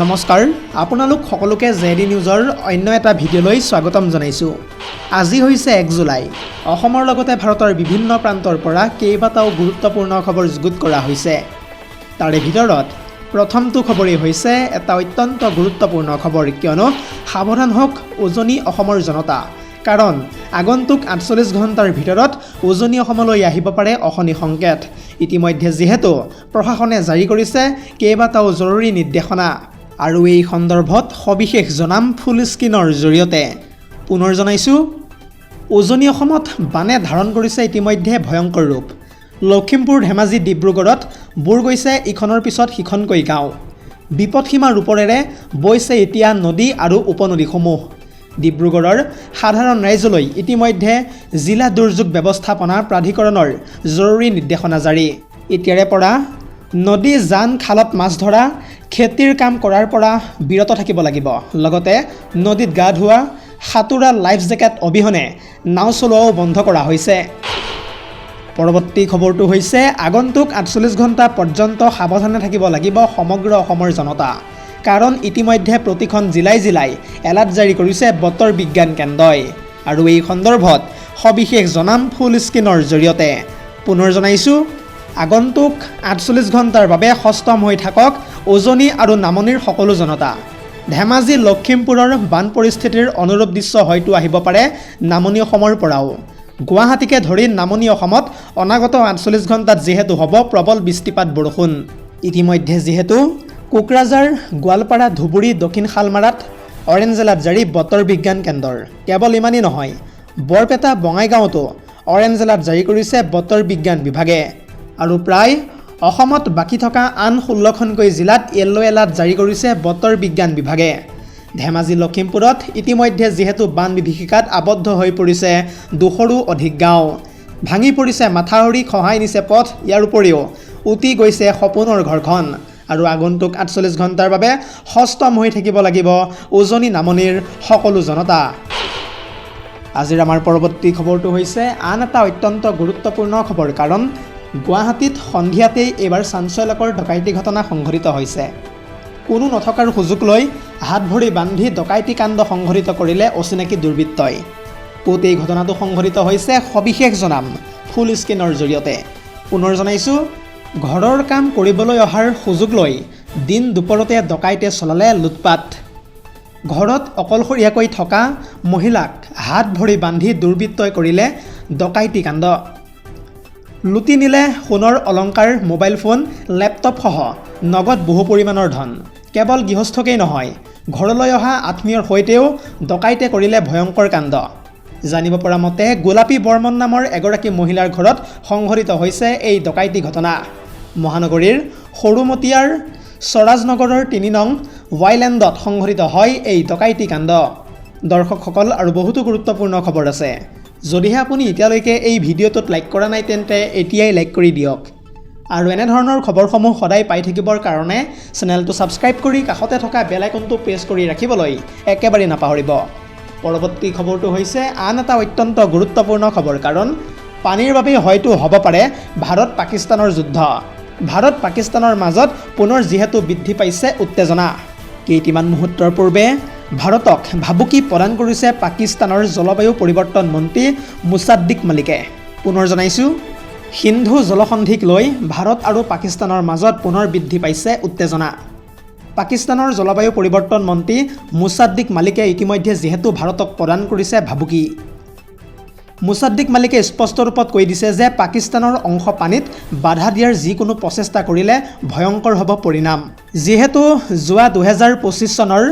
নমস্কাৰ আপোনালোক সকলোকে জেডি নিউজৰ অন্য এটা ভিডিঅ'লৈ স্বাগতম জনাইছোঁ। আজি হৈছে 1 জুলাই। অসমৰ লগতে ভাৰতৰ বিভিন্ন প্ৰান্তৰ পৰা কেইবাটাও গুৰুত্বপূৰ্ণ খবৰ যুগুত কৰা হৈছে। তাৰে ভিতৰত প্ৰথমটো খবৰেই হৈছে এটা অত্যন্ত গুৰুত্বপূৰ্ণ খবৰ, কিয়নো সাৱধান হওক উজনি অসমৰ জনতা। কাৰণ আগন্তুক 48 ঘণ্টাৰ ভিতৰত উজনি অসমলৈ আহিব পাৰে অশনি সংকেত। ইতিমধ্যে যিহেতু প্ৰশাসনে জাৰি কৰিছে কেইবাটাও জৰুৰী নিৰ্দেশনা, আৰু এই সন্দৰ্ভত সবিশেষ জনাম ফুল স্ক্ৰীনৰ জৰিয়তে। পুনৰ জনাইছোঁ, উজনি অসমত বানে ধাৰণ কৰিছে ইতিমধ্যে ভয়ংকৰ ৰূপ। লখিমপুৰ, ধেমাজি, ডিব্ৰুগড়ত বুৰ গৈছে ইখনৰ পিছত সিখনকৈ গাঁও। বিপদসীমা ৰূপৰেৰে বৈছে এতিয়া নদী আৰু উপনদীসমূহ। ডিব্ৰুগড়ৰ সাধাৰণ ৰাইজলৈ ইতিমধ্যে জিলা দুৰ্যোগ ব্যৱস্থাপনা প্ৰাধিকৰণৰ জৰুৰী নিৰ্দেশনা জাৰি। এতিয়াৰে পৰা নদী, জান, খালত মাছ ধৰা, খেতিৰ কাম কৰাৰ পৰা বিৰত থাকিব লাগিব। লগতে নদীত গা ধোৱা, সাঁতোৰা, লাইফ জেকেট অবিহনে নাও চলোৱাও বন্ধ কৰা হৈছে। পৰৱৰ্তী খবৰটো হৈছে আগন্তুক 48 ঘণ্টা পৰ্যন্ত সাৱধানে থাকিব লাগিব সমগ্ৰ অসমৰ জনতা। কাৰণ ইতিমধ্যে প্ৰতিখন জিলাই জিলাই এলাৰ্ট জাৰি কৰিছে বতৰ বিজ্ঞান কেন্দ্ৰই। আৰু এই সন্দৰ্ভত সবিশেষ জনাম ফুল স্ক্ৰীনৰ জৰিয়তে। পুনৰ জনাইছোঁ, আগন্তুক 48 ঘণ্টাৰ বাবে সষ্টম হৈ থাকক উজনি আৰু নামনিৰ সকলো জনতা। ধেমাজি, লখিমপুৰৰ বান পৰিস্থিতিৰ অনুৰূপ দৃশ্য হয়তো আহিব পাৰে নামনি অসমৰ পৰাও। গুৱাহাটীকে ধৰি নামনি অসমত অনাগত 48 ঘণ্টাত যিহেতু হ'ব প্ৰবল বৃষ্টিপাত বৰষুণ। ইতিমধ্যে যিহেতু কোকৰাঝাৰ, গোৱালপাৰা, ধুবুৰী, দক্ষিণ শালমাৰাত অৰেঞ্জ এলাৰ্ট জাৰি বতৰ বিজ্ঞান কেন্দ্ৰৰ। কেৱল ইমানেই নহয়, বৰপেটা, বঙাইগাঁৱতো অৰেঞ্জ এলাৰ্ট জাৰি কৰিছে বতৰ বিজ্ঞান বিভাগে। আৰু প্ৰায় অসমত বাকী থকা আন 16খনকৈ জিলাত য়েল্লো এলাৰ্ট জাৰি কৰিছে বতৰ বিজ্ঞান বিভাগে। ধেমাজি, লখিমপুৰত ইতিমধ্যে যিহেতু বান বিভীষিকাত আবদ্ধ হৈ পৰিছে 200ৰো অধিক গাঁও। ভাঙি পৰিছে মাথাউৰি, খহাই নিছে পথ। ইয়াৰ উপৰিও উটি গৈছে সপোনৰ ঘৰখন। আৰু আগন্তুক 48 ঘণ্টাৰ বাবে সষ্টম হৈ থাকিব লাগিব উজনি নামনিৰ সকলো জনতা। আজিৰ আমাৰ পৰৱৰ্তী খবৰটো হৈছে আন এটা অত্যন্ত গুৰুত্বপূৰ্ণ খবৰ। কাৰণ গুৱাহাটীত সন্ধিয়াতেই এইবাৰ চাঞ্চল্যকৰ ডকাইতি ঘটনা সংঘটিত হৈছে। কোনো নথকাৰ সুযোগ লৈ হাত ভৰি বান্ধি ডকাইতি কাণ্ড সংঘটিত কৰিলে অচিনাকি দুৰ্বৃত্তই। ক'ত এই ঘটনাটো সংঘটিত হৈছে সবিশেষ জনাম ফুল স্ক্ৰীনৰ জৰিয়তে। পুনৰ জনাইছোঁ, ঘৰৰ কাম কৰিবলৈ অহাৰ সুযোগ লৈ দিন দুপৰতে ডকাইতে চলালে লুটপাট। ঘৰত অকলশৰীয়াকৈ থকা মহিলাক হাত ভৰি বান্ধি দুৰ্বৃত্তই কৰিলে ডকাইতি কাণ্ড। লুটি নিলে সোণৰ অলংকাৰ, মোবাইল ফোন, লেপটপসহ নগদ বহু পৰিমাণৰ ধন। কেৱল গৃহস্থকেই নহয়, ঘৰলৈ অহা আত্মীয়ৰ সৈতেও ডকাইতে কৰিলে ভয়ংকৰ কাণ্ড। জানিব পৰা মতে গোলাপী বৰ্মন নামৰ এগৰাকী মহিলাৰ ঘৰত সংঘটিত হৈছে এই ডকাইতি ঘটনা। মহানগৰীৰ সৰুমতীয়াৰ স্বৰাজনগৰৰ 3 নং ৱাইলেণ্ডত সংঘটিত হয় এই ডকাইতি কাণ্ড। দৰ্শকসকল, আৰু বহুতো গুৰুত্বপূৰ্ণ খবৰ আছে। যদিহে আপুনি এতিয়ালৈকে এই ভিডিঅ'টোত লাইক কৰা নাই তেন্তে এতিয়াই লাইক কৰি দিয়ক। আৰু এনেধৰণৰ খবৰসমূহ সদায় পাই থাকিবৰ কাৰণে চেনেলটো ছাবস্ক্ৰাইব কৰি কাষতে থকা বেল আইকনটো প্ৰেছ কৰি ৰাখিবলৈ একেবাৰে নাপাহৰিব। পৰৱৰ্তী খবৰটো হৈছে আন এটা অত্যন্ত গুৰুত্বপূৰ্ণ খবৰ। কাৰণ পানীৰ বাবে হয়তো হ'ব পাৰে ভাৰত পাকিস্তানৰ যুদ্ধ। ভাৰত পাকিস্তানৰ মাজত পুনৰ যিহেতু বৃদ্ধি পাইছে উত্তেজনা। কেইটিমান মুহূৰ্তৰ পূৰ্বে ভাৰতক ভাবুকি প্ৰদান কৰিছে পাকিস্তানৰ জলবায়ু পৰিৱৰ্তন মন্ত্ৰী মুছাদ্দিক মালিকে। পুনৰ জনাইছোঁ, সিন্ধু জলসন্ধিক লৈ ভাৰত আৰু পাকিস্তানৰ মাজত পুনৰ বৃদ্ধি পাইছে উত্তেজনা। পাকিস্তানৰ জলবায়ু পৰিৱৰ্তন মন্ত্ৰী মুছাদ্দিক মালিকে ইতিমধ্যে যিহেতু ভাৰতক প্ৰদান কৰিছে ভাবুকি। মুছাদ্দিক মালিকে স্পষ্ট ৰূপত কৈ দিছে যে পাকিস্তানৰ অংশ পানীত বাধা দিয়াৰ যিকোনো প্ৰচেষ্টা কৰিলে ভয়ংকৰ হ'ব পৰিণাম। যিহেতু যোৱা 2025 চনৰ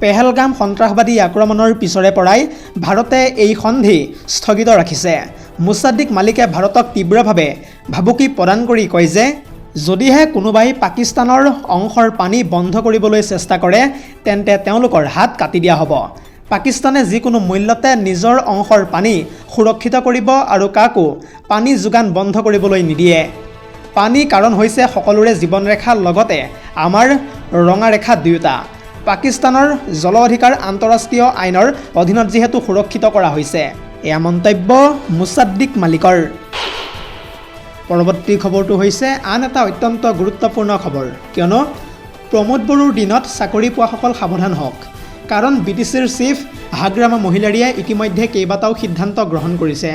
পেহেলগাম সন্ত্ৰাসবাদী আক্ৰমণৰ পিছৰে পৰাই ভাৰতে এই সন্ধি স্থগিত ৰাখিছে। মুছাদ্দিক মালিকে ভাৰতক তীব্ৰভাৱে ভাবুকি প্ৰদান কৰি কয় যে যদিহে কোনোবাই পাকিস্তানৰ অংশৰ পানী বন্ধ কৰিবলৈ চেষ্টা কৰে তেন্তে তেওঁলোকৰ হাত কাটি দিয়া হ'ব। পাকিস্তানে যিকোনো মূল্যতে নিজৰ অংশৰ পানী সুৰক্ষিত কৰিব আৰু কাকো পানী যোগান বন্ধ কৰিবলৈ নিদিয়ে। পানী কাৰণ হৈছে সকলোৰে জীৱনৰেখা, লগতে আমাৰ ৰঙা ৰেখা দুয়োটা। পাকিস্তানৰ জল অধিকাৰ আন্তঃৰাষ্ট্ৰীয় আইনৰ অধীনত যিহেতু সুৰক্ষিত কৰা হৈছে। এয়া মন্তব্য মুছাদ্দিক মালিকৰ। পৰৱৰ্তী খবৰটো হৈছে আন এটা অত্যন্ত গুৰুত্বপূৰ্ণ খবৰ, কিয়নো প্ৰমোদ বড়োৰ দিনত চাকৰি পোৱাসকল সাৱধান হওক, কাৰণ BTCৰ চিফ হাগ্ৰামা মহিলাৰীয়ে ইতিমধ্যে কেইবাটাও সিদ্ধান্ত গ্ৰহণ কৰিছে।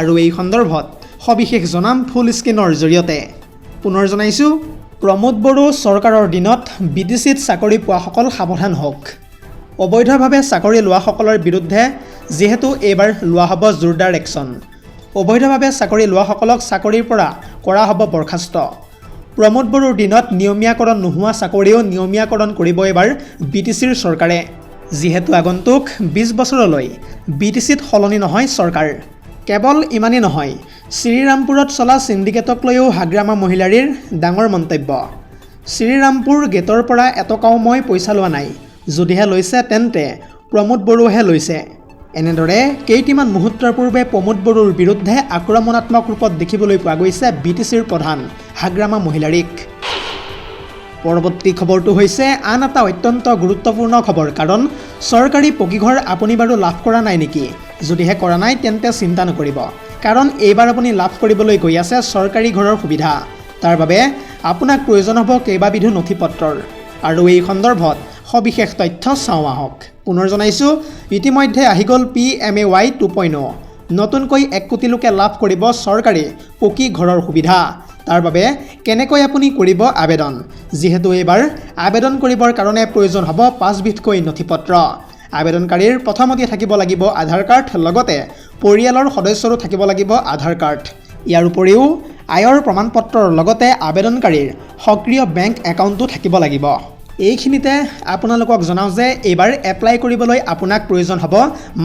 আৰু এই সন্দৰ্ভত সবিশেষ জনাম ফুল স্ক্ৰীনৰ জৰিয়তে। পুনৰ জনাইছোঁ, প্ৰমোদ বড়ো চৰকাৰৰ দিনত BTCত চাকৰি পোৱাসকল সাৱধান হওক। অবৈধভাৱে চাকৰি লোৱাসকলৰ বিৰুদ্ধে যিহেতু এইবাৰ লোৱা হ'ব জোৰদাৰ একশ্যন। অবৈধভাৱে চাকৰি লোৱাসকলক চাকৰিৰ পৰা কৰা হ'ব বৰ্খাস্ত। প্ৰমোদ বড়োৰ দিনত নিয়মীয়াকৰণ নোহোৱা চাকৰিও নিয়মীয়াকৰণ কৰিব এইবাৰ BTCৰ চৰকাৰে। যিহেতু আগন্তুক 20 বছৰলৈ BTCত সলনি নহয় চৰকাৰ। কেৱল ইমানেই নহয়, শ্ৰীৰামপুৰত চলা চিণ্ডিকেটক লৈও হাগ্ৰামা মহিলাৰীৰ ডাঙৰ মন্তব্য। শ্ৰীৰামপুৰ গেটৰ পৰা এটকাও মই পইচা লোৱা নাই, যদিহে লৈছে তেন্তে প্ৰমোদ বড়োহে লৈছে। এনেদৰে কেইটিমান মুহূৰ্তৰ পূৰ্বে প্ৰমোদ বড়োৰ বিৰুদ্ধে আক্ৰমণাত্মক ৰূপত দেখিবলৈ পোৱা গৈছে BTCৰ প্ৰধান হাগ্ৰামা মহিলাৰীক। পৰৱৰ্তী খবৰটো হৈছে আন এটা অত্যন্ত গুৰুত্বপূৰ্ণ খবৰ, কাৰণ চৰকাৰী পকীঘৰ আপুনি বাৰু লাভ কৰা নাই নেকি? যদিহে কৰা নাই তেন্তে চিন্তা নকৰিব, কাৰণ এইবাৰ আপুনি লাভ কৰিবলৈ গৈ আছে চৰকাৰী ঘৰৰ সুবিধা। তাৰ বাবে আপোনাক প্ৰয়োজন হ'ব কেইবাবিধো নথি পত্ৰৰ। আৰু এই সন্দৰ্ভত সবিশেষ তথ্য চাওঁ আহক। পুনৰ জনাইছোঁ, ইতিমধ্যে আহি গ'ল PMAY 2.0। নতুনকৈ 1 কোটি লোকে লাভ কৰিব চৰকাৰী পকী ঘৰৰ সুবিধা। তাৰ বাবে কেনেকৈ আপুনি কৰিব আবেদন? যিহেতু এইবাৰ আবেদন কৰিবৰ কাৰণে প্ৰয়োজন হ'ব 5 বিধকৈ নথি পত্ৰ। আবেদনকাৰীৰ প্ৰথমতে থাকিব লাগিব আধাৰ কাৰ্ড, লগতে পৰিয়ালৰ সদস্যৰো থাকিব লাগিব আধাৰ কাৰ্ড। ইয়াৰ উপৰিও আয়ৰ প্ৰমাণপত্ৰৰ লগতে আবেদনকাৰীৰ সক্ৰিয় বেংক একাউণ্টো থাকিব লাগিব। এইখিনিতে আপোনালোকক জনাওঁ যে এইবাৰ এপ্লাই কৰিবলৈ আপোনাক প্ৰয়োজন হ'ব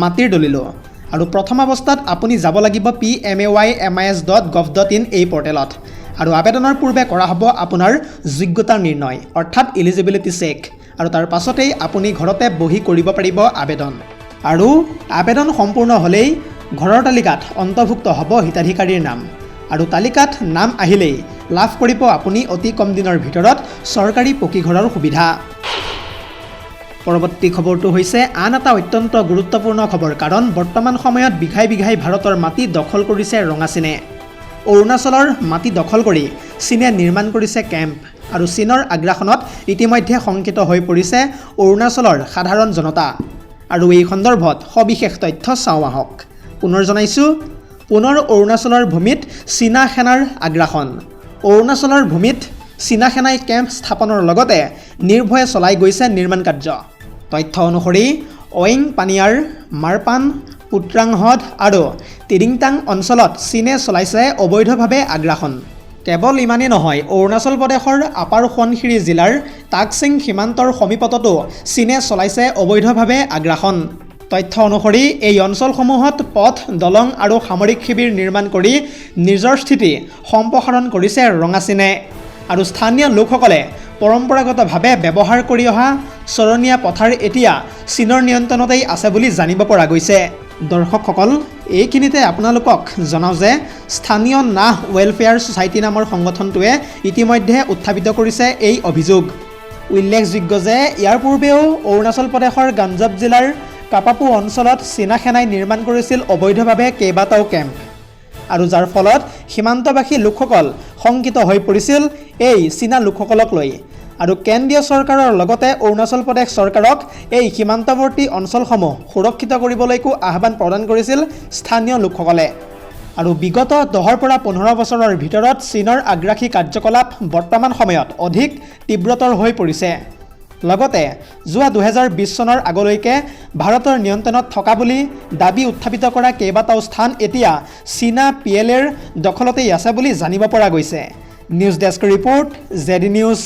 মাটিৰ দলিলো। আৰু প্ৰথম অৱস্থাত আপুনি যাব লাগিব PMAYMIS.gov.in এই পৰ্টেলত। আৰু আবেদনৰ পূৰ্বে কৰা হ'ব আপোনাৰ যোগ্যতাৰ নিৰ্ণয়, অৰ্থাৎ এলিজিবিলিটি চেক। আৰু তাৰ পাছতেই আপুনি ঘৰতে বহি কৰিব পাৰিব আবেদন। আৰু আবেদন সম্পূৰ্ণ হ'লেই ঘৰৰ তালিকাত অন্তৰ্ভুক্ত হ'ব হিতাধিকাৰীৰ নাম। আৰু তালিকাত নাম আহিলেই লাভ কৰিব আপুনি অতি কম দিনৰ ভিতৰত চৰকাৰী পকীঘৰৰ সুবিধা। পৰৱৰ্তী খবৰটো হৈছে আন এটা অত্যন্ত গুৰুত্বপূৰ্ণ খবৰ, কাৰণ বৰ্তমান সময়ত বিঘাই বিঘাই ভাৰতৰ মাটি দখল কৰিছে ৰঙা চীনে। অৰুণাচলৰ মাটি দখল কৰি চীনে নিৰ্মাণ কৰিছে কেম্প। আৰু চীনৰ আগ্ৰাসনত ইতিমধ্যে শংকিত হৈ পৰিছে অৰুণাচলৰ সাধাৰণ জনতা। আৰু এই সন্দৰ্ভত সবিশেষ তথ্য চাওঁ আহক। পুনৰ জনাইছোঁ, পুনৰ অৰুণাচলৰ ভূমিত চীনা সেনাৰ আগ্ৰাসন। অৰুণাচলৰ ভূমিত চীনা সেনাই কেম্প স্থাপনৰ লগতে নিৰ্ভয়ে চলাই গৈছে নিৰ্মাণ কাৰ্য। তথ্য অনুসৰি অয়িং পানিয়াৰ, মাৰপান, পুত্ৰাং হ্ৰদ আৰু তিৰিংটাং অঞ্চলত চীনে চলাইছে অবৈধভাৱে আগ্ৰাসন। কেৱল ইমানেই নহয়, অৰুণাচল প্ৰদেশৰ আপাৰ সোৱণশিৰি জিলাৰ টাকচিং সীমান্তৰ সমীপতো চীনে চলাইছে অবৈধভাৱে আগ্ৰাসন। তথ্য অনুসৰি এই অঞ্চলসমূহত পথ, দলং আৰু সামৰিক শিবিৰ নিৰ্মাণ কৰি নিজৰ স্থিতি সম্প্ৰসাৰণ কৰিছে ৰঙা চীনে। আৰু স্থানীয় লোকসকলে পৰম্পৰাগতভাৱে ব্যৱহাৰ কৰি অহা চৰণীয়া পথাৰ এতিয়া চীনৰ নিয়ন্ত্ৰণতেই আছে বুলি জানিব পৰা গৈছে। দৰ্শকসকল, এইখিনিতে আপোনালোকক জনাওঁ যে স্থানীয় নাহ ৱেলফেয়াৰ ছ'চাইটি নামৰ সংগঠনটোৱে ইতিমধ্যে উত্থাপিত কৰিছে এই অভিযোগ। উল্লেখযোগ্য যে ইয়াৰ পূৰ্বেও অৰুণাচল প্ৰদেশৰ গাঞ্জাব জিলাৰ কাপাপু অঞ্চলত চীনা সেনাই নিৰ্মাণ কৰিছিল অবৈধভাৱে কেইবাটাও কেম্প। আৰু যাৰ ফলত সীমান্তবাসী লোকসকল শংকিত হৈ পৰিছিল এই চীনা লোকসকলক লৈ। আৰু কেন্দ্ৰীয় চৰকাৰৰ লগতে অৰুণাচল প্ৰদেশ চৰকাৰক এই সীমান্তৱৰ্তী অঞ্চলসমূহ সুৰক্ষিত কৰিবলৈকো আহ্বান প্ৰদান কৰিছিল স্থানীয় লোকসকলে। আৰু বিগত 10 পৰা 15 বছৰৰ ভিতৰত চীনৰ আগ্ৰাসী কাৰ্যকলাপ বৰ্তমান সময়ত অধিক তীব্ৰতৰ হৈ পৰিছে। লগতে যোৱা 2020 চনৰ আগলৈকে ভাৰতৰ নিয়ন্ত্ৰণত থকা বুলি দাবী উত্থাপিত কৰা কেইবাটাও স্থান এতিয়া চীনা PLAৰ দখলতেই আছে বুলি জানিব পৰা গৈছে। News desk report, ZD news.